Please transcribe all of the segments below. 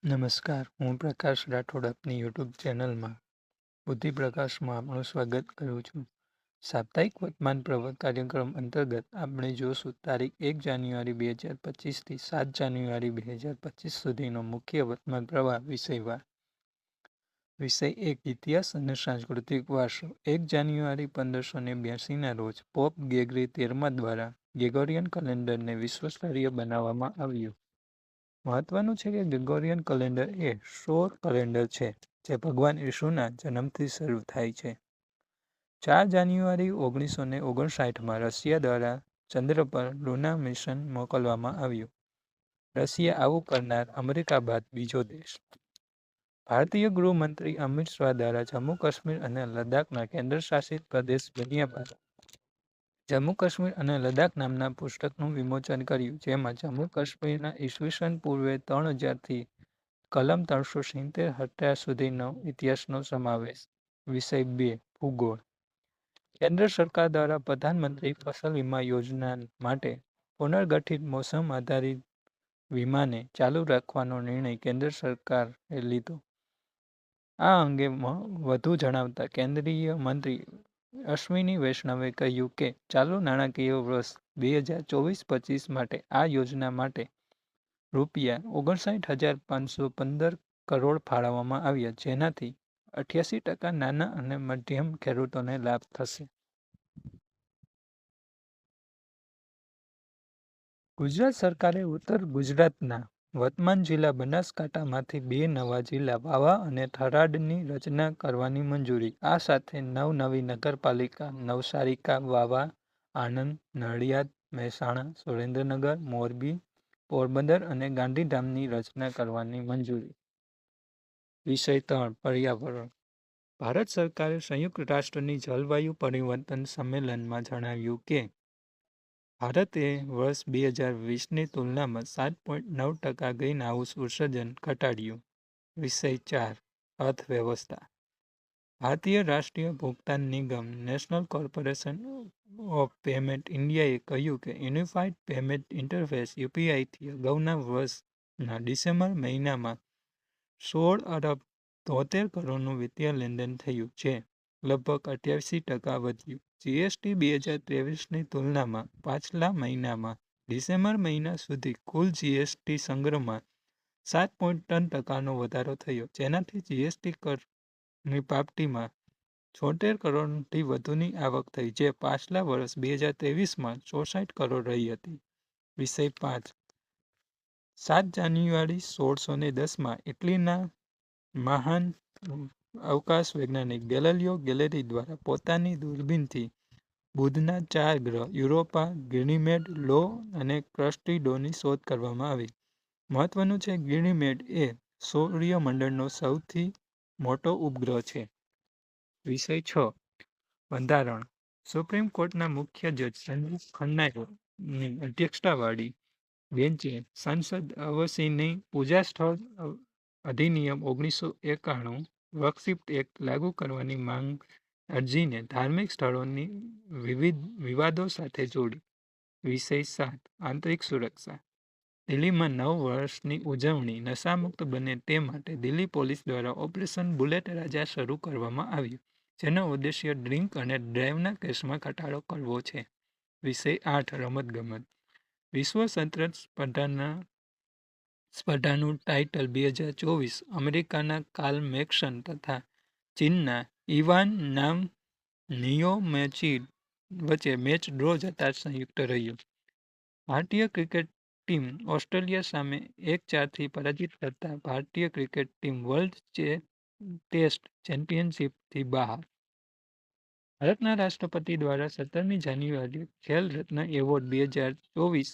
નમસ્કાર, હું પ્રકાશ રાઠોડ આપની યુટ્યુબ ચેનલમાં બુદ્ધિપ્રકાશમાં આપનું સ્વાગત કરું છું. સાપ્તાહિક વર્તમાન પ્રવર્ત કાર્યક્રમ અંતર્ગત આપણે જોશું તારીખ 1 જાન્યુઆરી 2025થી 7 જાન્યુઆરી 2025 સુધીનો મુખ્ય વર્તમાન પ્રવાહ વિષયવાર. વિષય 1 ઇતિહાસ અને સાંસ્કૃતિક વારસો. 1 જાન્યુઆરી 1582ના રોજ પોપ ગ્રેગરી 13મા દ્વારા ગ્રેગોરિયન કેલેન્ડરને વિશ્વસ્તરીય બનાવવામાં આવ્યું. મહત્વનું છે કે ગ્રેગોરિયન કેલેન્ડર એ સૌર કેલેન્ડર છે જે ભગવાન ઈસુના જન્મથી શરૂ થાય છે. 4 જાન્યુઆરી 1959માં રશિયા દ્વારા ચંદ્ર પર લુના મિશન મોકલવામાં આવ્યું. રશિયા આવું કરનાર અમેરિકા બાદ બીજો દેશ. ભારતીય ગૃહમંત્રી અમિત શાહ દ્વારા જમ્મુ કાશ્મીર અને લદ્દાખના કેન્દ્રશાસિત પ્રદેશ બન્યા બાદ જમ્મુ કાશ્મીર અને લદ્દાખ નામના પુસ્તકનું વિમોચન કર્યું, જેમાં જમ્મુ કાશ્મીરના ઈસવીસન પૂર્વે 3000થી કલમ 370 સુધીનો ઇતિહાસનો સમાવેશ. વિષય 2 ભૂગોળ. કેન્દ્ર સરકાર દ્વારા પ્રધાનમંત્રી ફસલ વીમા યોજના માટે પુનર્ગઠિત મોસમ આધારિત વીમાને ચાલુ રાખવાનો નિર્ણય કેન્દ્ર સરકારે લીધો. આ અંગે વધુ જણાવતા કેન્દ્રીય મંત્રી અશ્વિની વૈષ્ણવે કહ્યું કે ચાલુ નાણાકીય વર્ષ 2024-25 માટે આ યોજના માટે રૂ59,515 કરોડ ફાળવવામાં આવ્યા, જેનાથી 88% નાના અને મધ્યમ ખેડૂતોને લાભ થશે. ગુજરાત સરકારે ઉત્તર ગુજરાતના વર્તમાન જિલ્લા બનાસકાંઠામાંથી 2 નવા જિલ્લા વાવા અને થરાદની રચના કરવાની મંજૂરી. આ સાથે 9 નવી નગરપાલિકા નવસારી, વાવા, આણંદ, નડિયાદ, મહેસાણા, સુરેન્દ્રનગર, મોરબી, પોરબંદર અને ગાંધીધામની રચના કરવાની મંજૂરી. વિષય 3 પર્યાવરણ. ભારત સરકારે સંયુક્ત રાષ્ટ્રની જલવાયુ પરિવર્તન સંમેલનમાં જણાવ્યું કે ભારતે વર્ષ 2020ની તુલનામાં 7.9% ગ્રીનહાઉસ ઉત્સર્જન ઘટાડ્યું. વિષય 4 અર્થવ્યવસ્થા. ભારતીય રાષ્ટ્રીય ભુગતાન નિગમ નેશનલ કોર્પોરેશન ઓફ પેમેન્ટ ઇન્ડિયાએ કહ્યું કે યુનિફાઇડ પેમેન્ટ ઇન્ટરફેસ યુપીઆઈથી અગાઉના વર્ષના ડિસેમ્બર મહિનામાં 16 અરબ 73 કરોડનું વિત્તીય લેનદેન થયું, જે લગભગ 88% વધ્યું. જીએસટી 2023ની તુલનામાં પાછલા મહિનામાં ડિસેમ્બર મહિના સુધી કુલ જીએસટી સંગ્રહમાં 7.3%નો વધારો થયો, જેનાથી જીએસટી કરની પ્રાપ્તિમાં 76 કરોડથી વધુની આવક થઈ, જે પાછલા વર્ષ 2023માં 64 કરોડ રહી હતી. વિષય 5 7 જાન્યુઆરી 1610માં ઇટલીના મહાન અવકાશ વૈજ્ઞાનિક ગેલિલિયો ગેલિલી દ્વારા પોતાની દૂરબીનથી બુધના 4 ગ્રહ યુરોપા, ગેનીમેડ, લો અને ક્રિસ્ટિડોની શોધ કરવામાં આવી. મહત્વનું છે ગેનીમેડ એ સૌરમંડળનો સૌથી મોટો ઉપગ્રહ છે. વિષય 6 બંધારણ. સુપ્રીમ કોર્ટના મુખ્ય જજ સંજીવ ખન્નાની અધ્યક્ષતાવાળી બેન્ચે સંસદ અવસીની પૂજા સ્થળ અધિનિયમ 1991 વકફ એક્ટ લાગુ કરવાની માંગ અરજીને ધાર્મિક સ્થળોની વિવાદો સાથે જોડી. વિષય 7 આંતરિક સુરક્ષા. દિલ્હીમાં 9 વર્ષની ઉજવણી નશામુક્ત બને તે માટે દિલ્હી પોલીસ દ્વારા ઓપરેશન બુલેટ રાજા શરૂ કરવામાં આવ્યું, જેનો ઉદ્દેશ્ય ડ્રિંક અને ડ્રાઈવના કેસમાં ઘટાડો કરવો છે. વિષય 8 રમતગમત. વિશ્વ શતરંજ સ્પર્ધાનું ટાઇટલ 2024 અમેરિકાના કાર્લ મેક્સન તથા ચીનના ઇવાન નામ નિયોમેચિડ વચ્ચે મેચ ડ્રો જતા સંયુક્ત રહ્યું. ભારતીય ક્રિકેટ ટીમ ઓસ્ટ્રેલિયા સામે 1-4થી પરાજિત થતા ભારતીય ક્રિકેટ ટીમ વર્લ્ડ ટેસ્ટ ચેમ્પિયનશિપથી બહાર. ભારતના રાષ્ટ્રપતિ દ્વારા 17મી જાન્યુઆરીએ ખેલ રત્ન એવોર્ડ 2024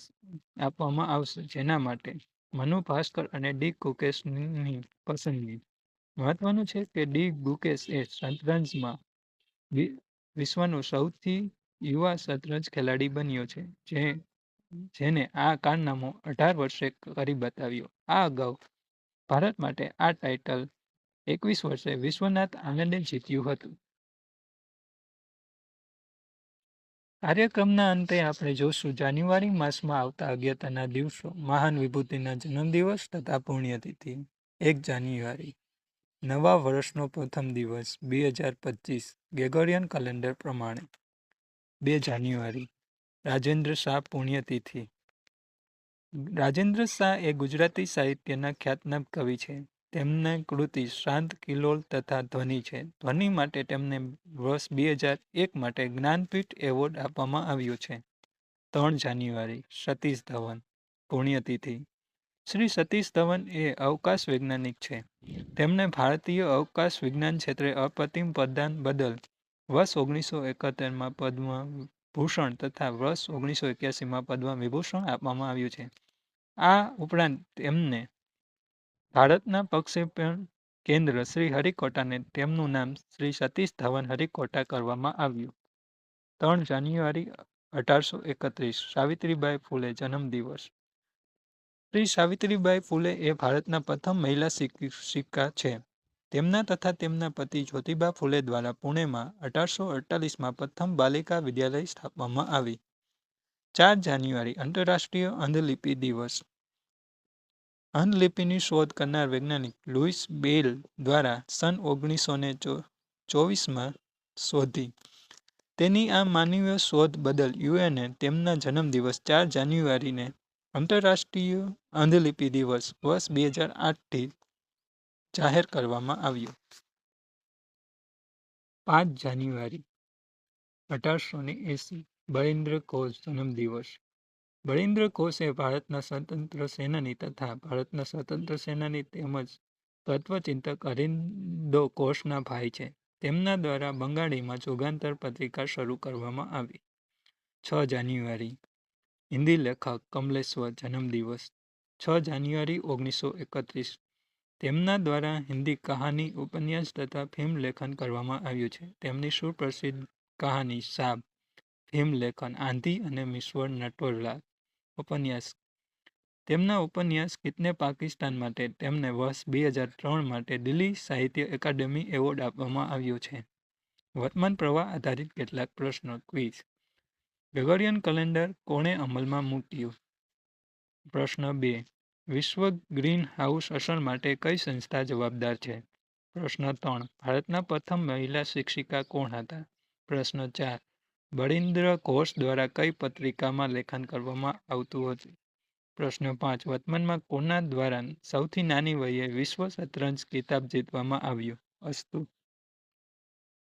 આપવામાં આવશે, જેના માટે મનુ ભાસ્કર અને ડી ગુકેશની પસંદગી. મહત્વનું છે કે ડી ગુકેશ એ શતરંજમાં વિશ્વનો સૌથી યુવા શતરંજ ખેલાડી બન્યો છે, જેને આ કારનામો 18 વર્ષે કરી બતાવ્યો. આ અગાઉ ભારત માટે આ ટાઇટલ 21 વર્ષે વિશ્વનાથ આનંદે જીત્યું હતું. કાર્યક્રમના અંતે આપણે જોશું જાન્યુઆરી માસમાં આવતા અગત્યના દિવસો, મહાન વિભૂતિના જન્મદિવસ તથા પુણ્યતિથિ. 1 જાન્યુઆરી નવા વર્ષનો પ્રથમ દિવસ 2025 ગ્રેગોરિયન કેલેન્ડર પ્રમાણે. 2 જાન્યુઆરી રાજેન્દ્ર શાહ પુણ્યતિથિ. રાજેન્દ્ર શાહ એ ગુજરાતી સાહિત્યના ખ્યાતનામ કવિ છે. તેમની કૃતિ શાંત કિલ્લોલ તથા ધ્વનિ છે. ધ્વનિ માટે તેમને વર્ષ 2001 માટે જ્ઞાનપીઠ એવોર્ડ આપવામાં આવ્યો છે. 3 જાન્યુઆરી સતીશ ધવન પુણ્યતિથિ. શ્રી સતીશ ધવન એ અવકાશ વૈજ્ઞાનિક છે. તેમને ભારતીય અવકાશ વિજ્ઞાન ક્ષેત્રે અપ્રતિમ પ્રદાન બદલ વર્ષ 1971માં પદ્મ ભૂષણ તથા વર્ષ 1981માં પદ્મ વિભૂષણ આપવામાં આવ્યું છે. આ ઉપરાંત તેમને ભારતના પ્રક્ષેપણ કેન્દ્ર શ્રી હરિકોટાને તેમનું નામ શ્રી સતીશ ધવન હરિકોટા કરવામાં આવ્યું. 3 જાન્યુઆરી 1831 સાવિત્રીબાઈ ફૂલે જન્મદિવસ. શ્રી સાવિત્રીબાઈ ફૂલે એ ભારતના પ્રથમ મહિલા શિક્ષિકા છે. તેમના તથા તેમના પતિ જ્યોતિબા ફૂલે દ્વારા પુણેમાં 1848માં પ્રથમ બાલિકા વિદ્યાલય સ્થાપવામાં આવી. 4 જાન્યુઆરી આંતરરાષ્ટ્રીય અંધલિપિ દિવસ. અંધલિપિની શોધ કરનાર વૈજ્ઞાનિક લુઈસ બેલ દ્વારા સન 1924માં શોધી. તેની આ માનવીય શોધ બદલ યુએને તેમના જન્મદિવસ 4 જાન્યુઆરીને આંતરરાષ્ટ્રીય અંધલિપિ દિવસ વર્ષ 2008થી જાહેર કરવામાં આવ્યો. 5 જાન્યુઆરી 1880 બળીન્દ્ર ઘોષ જન્મદિવસ. બળીન્દ્ર ઘોષ એ ભારતના સ્વતંત્ર સેનાની તથા ભારતના સ્વતંત્ર સેનાની તેમજ તત્વચિંતક અરવિંદો ઘોષના ભાઈ છે. તેમના દ્વારા બંગાળીમાં યુગાંતર પત્રિકા શરૂ કરવામાં આવી. 6 જાન્યુઆરી હિન્દી લેખક કમલેશ્વર જન્મદિવસ. 6 જાન્યુઆરી 1931 તેમના દ્વારા હિન્દી કહાની, ઉપન્યાસ તથા ફિલ્મ લેખન કરવામાં આવ્યું છે. તેમની સુપ્રસિદ્ધ કહાની સાબ, ફિલ્મ લેખન આંધી અને મિશ્વર નટવરલાલ, ઉપન્યાસ. તેમના ઉપન્યાસ કિતને પાકિસ્તાન માટે તેમને વર્ષ 2003 માટે દિલ્હી સાહિત્ય એકાડેમી એવોર્ડ આપવામાં આવ્યો છે. વર્તમાન પ્રવાહ આધારિત કેટલાક પ્રશ્નો. ક્વિઝ. ગ્રેગોરિયન કેલેન્ડર કોણે અમલમાં મૂક્યું? પ્રશ્ન 2. વિશ્વ ગ્રીન હાઉસ અસર માટે કઈ સંસ્થા જવાબદાર છે? પ્રશ્ન 3. ભારતના પ્રથમ મહિલા શિક્ષિકા કોણ હતા? પ્રશ્ન 4. બળીન્દ્ર ઘોષ દ્વારા કઈ પત્રિકામાં લેખન કરવામાં આવતું હતું? પ્રશ્ન 5. વર્તમાનમાં કોના દ્વારા સૌથી નાની વયે વિશ્વ શતરંજ ખિતાબ જીતવામાં આવ્યો? અસ્તુ.